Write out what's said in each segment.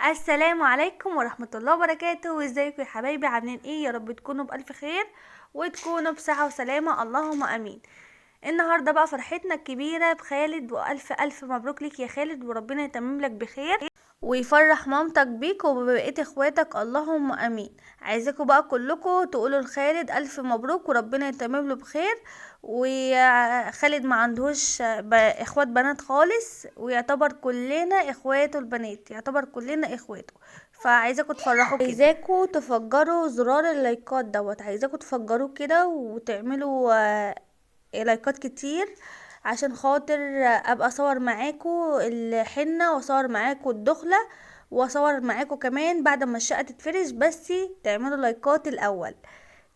السلام عليكم ورحمة الله وبركاته. ازيكم يا حبايبي؟ عاملين ايه؟ يا رب تكونوا بألف خير وتكونوا بصحة وسلامة، اللهم امين. النهاردة بقى فرحتنا الكبيرة بخالد، والف الف مبروك ليك يا خالد، وربنا يتمم لك بخير ويفرح مامتك بيك وببقية اخواتك، اللهم امين. عايزاكم بقى كلكم تقولوا لخالد الف مبروك وربنا يتمم له بخير. وخالد ما عندهوش اخوات بنات خالص، ويعتبر كلنا اخواته البنات، يعتبر كلنا اخواته. فعايزاكم تفرحوا كده، عايزاكم تفجروا زرار اللايكات دوت، عايزاكم تفجروه كده وتعملوا لايكات كتير، عشان خاطر ابقى اصور معاكو الحنة واصور معاكو الدخلة واصور معاكو كمان بعد ما الشقة تتفرش. بس تعملوا لايكات الاول،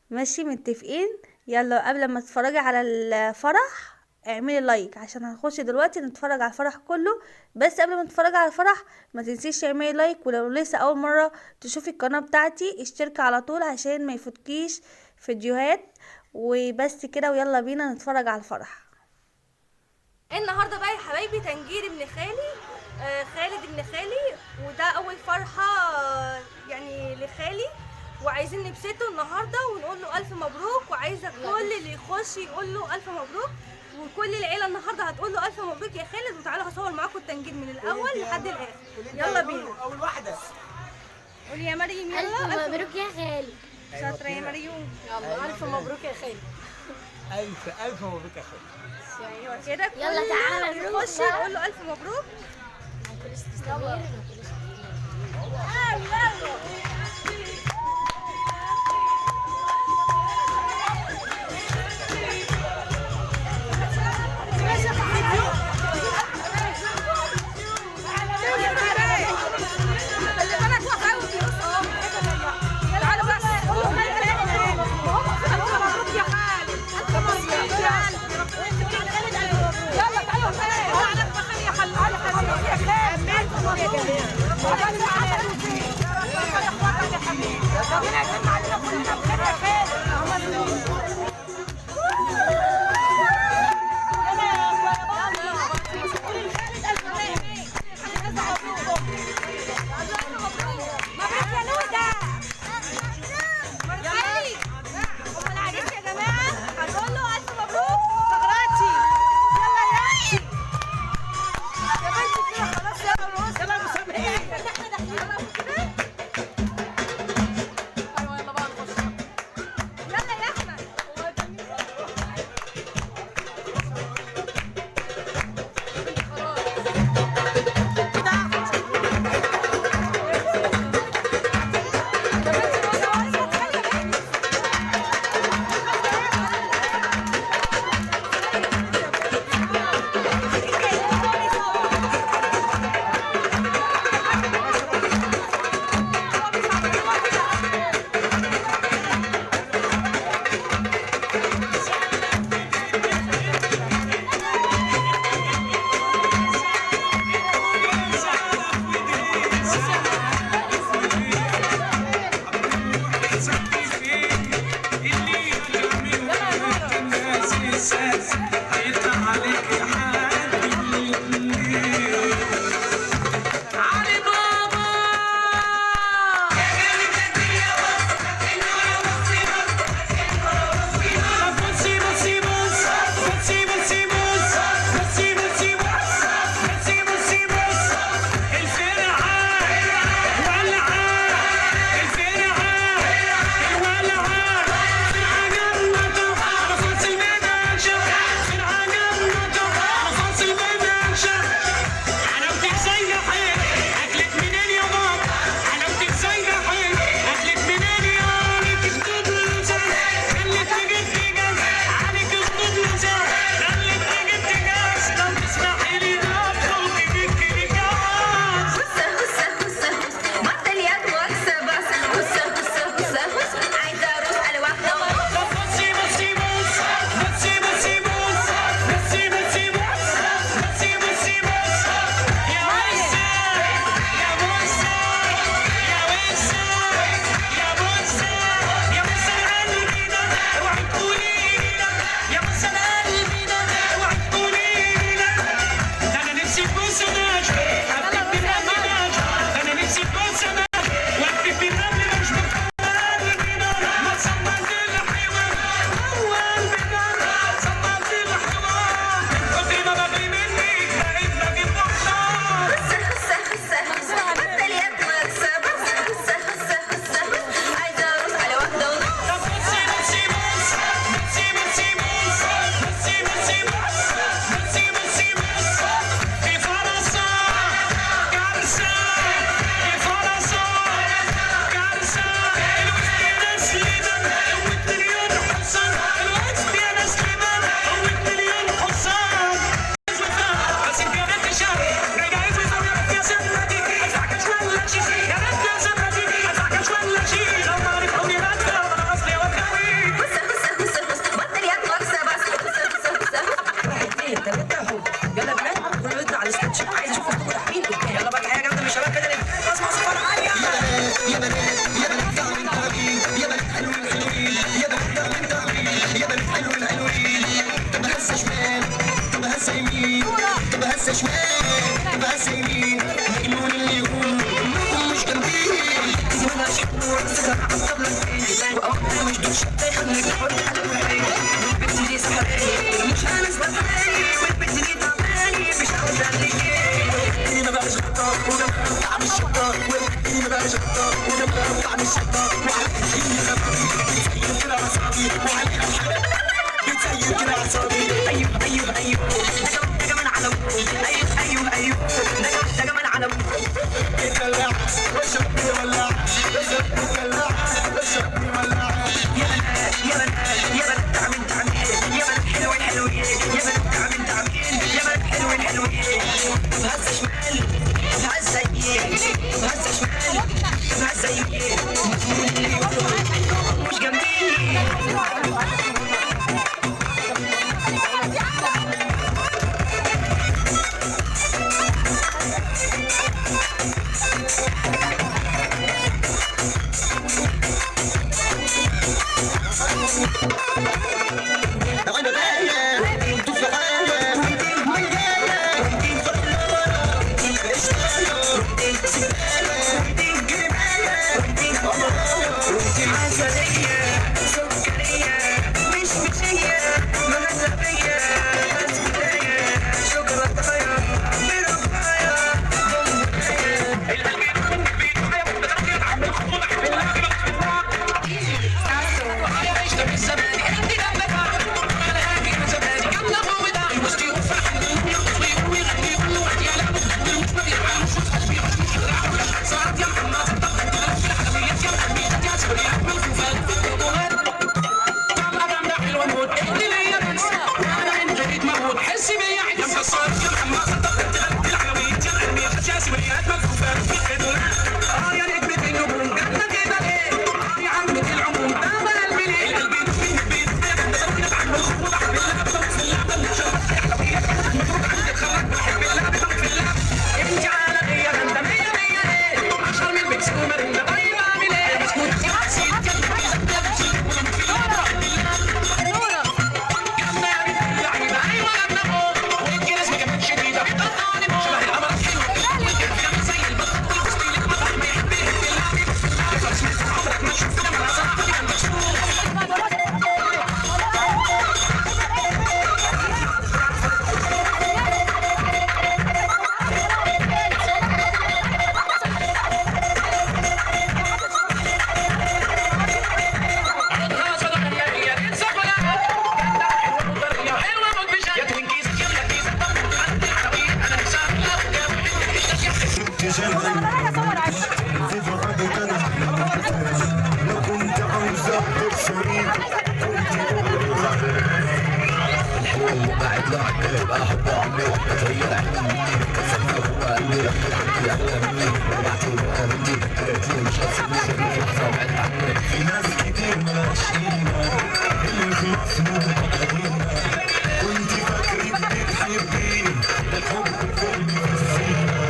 ماشي؟ متفقين؟ يلا قبل ما تتفرجي على الفرح اعملي لايك، عشان هنخش دلوقتي نتفرج على الفرح كله. بس قبل ما تتفرجي على الفرح ما تنسيش تعملي لايك، ولو لسه اول مرة تشوفي القناة بتاعتي اشتركي على طول عشان ما يفوتكيش فيديوهات. وبس كده، ويلا بينا نتفرج على الفرح. النهارده بقى يا حبايبي تنجير ابن خالي، خالد ابن خالي، وده اول فرحه يعني لخالي، وعايزين نبسطه النهارده ونقول له الف مبروك. وعايزه كل اللي يخش يقول له الف مبروك، وكل العيله النهارده هتقول له الف مبروك يا خالد. وتعالوا هصور معاكم التنجير من الاول لحد الاخر. يلا بينا. اول واحده قولي يا مريم. يلا ألف مبروك يا خالد. شاطره يا مريم. يلا ألف مبروك يا خالد. الف مبروك يا خالد. ايوه كده، يلا تعالى كل اللي نروح يخش بقى. يقول له الف مبروك. شطه والحكي ما بقى شطه وجنبها طعم الشطه وعلى الحكي بتسيب كده اعصابي وعليها الحلال بتسيب كده اعصابي. ايوه ايوه ايوه ده جمال على ايوه ايوه ايوه ده جمال على الدلع والشرب يولع الشرب يولع الشرب يولع. يا بنات يا بنات يا بنات تعمل تعمل يا بنات حلوين حلوين يا بنات تعمل تعمل يا بنات حلوين حلوين. هزه شمال هزه يمين هزه شمال هزه يمين مش جنبي. لو كنت عاوزة تكسرين الحلوة اللي بعد لعبة بحب عمري بتغير عيني كسرت هو قلبي حبي أحلى مني وبعتبرها بنتي قالت لي مش هتسيبني لحظة وبعد عني. في ناس كتير ماشينا اللي خلصنا وتقدينا كنت فاكرة إنك تحبيني الحب كله فينا.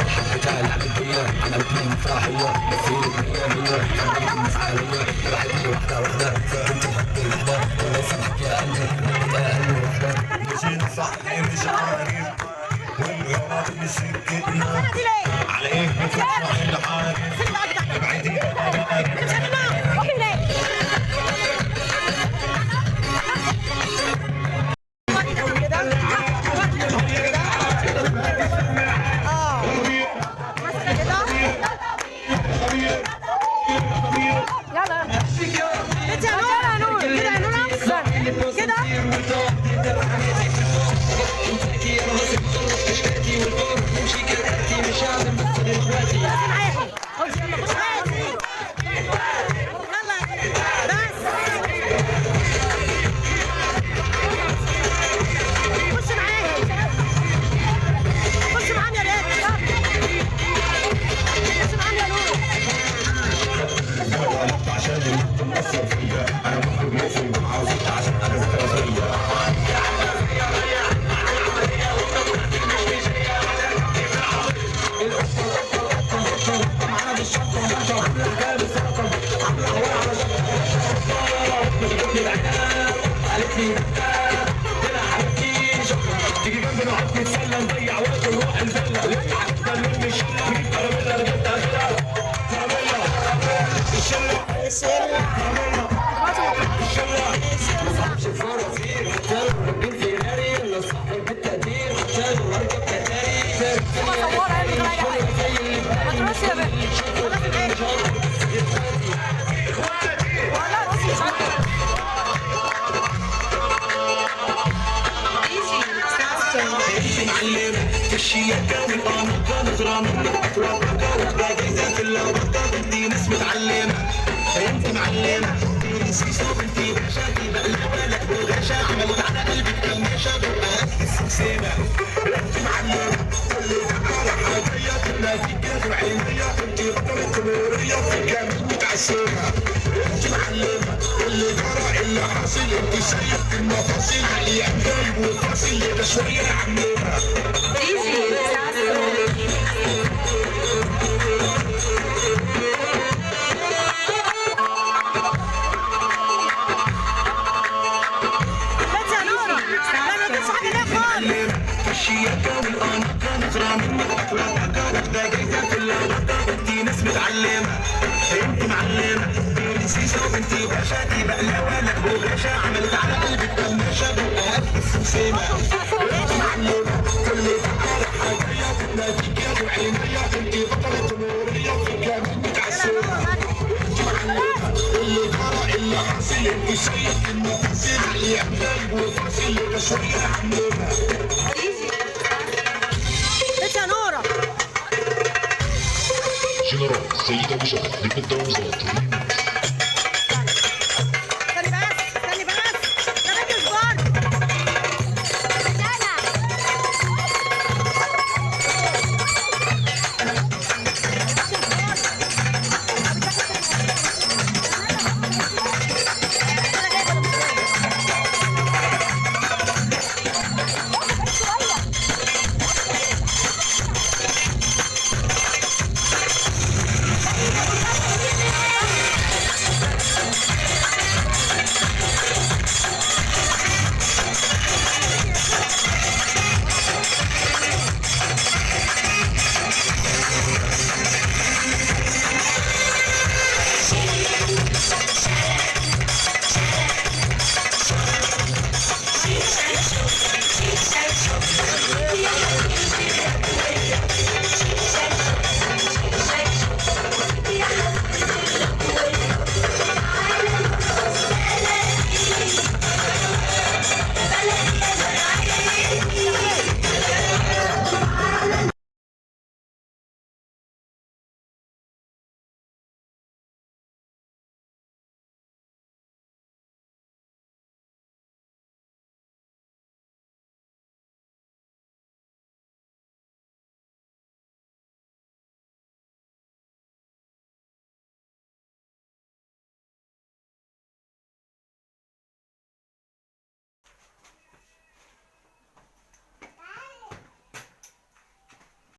حبيت ألعب بيا عملتني مفاحية مثير مية خليتني مفعالية بعدني واحدة واحدة كنت حبي وحدة ولا سمحك يا قلبي يا قلبي واحدة. مشيت صح مش عارف والغلط مش سكتنا على إيه بتفرح الحال ابعدي تيجي جنبي نقعد نتسلى نضيع وقت ونروح الفيلا نضحك نتكلم مش نجيب كراميلا رجبتها كده كراميلا الشله الشله شفاره فيه قتال راكبين فيراري ولا صاحب بالتقدير قتال واركب كتاري ما تروحش يا بنت كلها بطة بدي ناس متعلمة انت معلمة نسيسة بنتي باشا دي بقلبة لا بغاشة عملت على قلبك كماشة ببقى قد السمسمة انت معلمة كل دقة حاجية تناديك في عينيا انت بطلة نورية في كامل متعسمة انت معلمة اللي جرى اللي حاصل انت سيد المفاصيل علي عمال وفاصل ده شوية عمنا الشياكة والأناقة نظرة منك أخلاقك واخدة جايزة كلها غلطة انتي ناس متعلمة انت معلمة دي نسيسة وبنتي باشا دي بقلاوة لا بغاشة عملت على قلبك قماشة بقى قد السمسمة انت معلمة كل دقة حاجية بتناديك يا ابو عينيا انتي بطلة نورية في كامل متعسمة انت معلمة اللي جرى اللي حاصل انت سيد المفاصيل علي عمال وفاصل ده شوية عمنا جنرال سيدة وجهة ضمن الدرامزات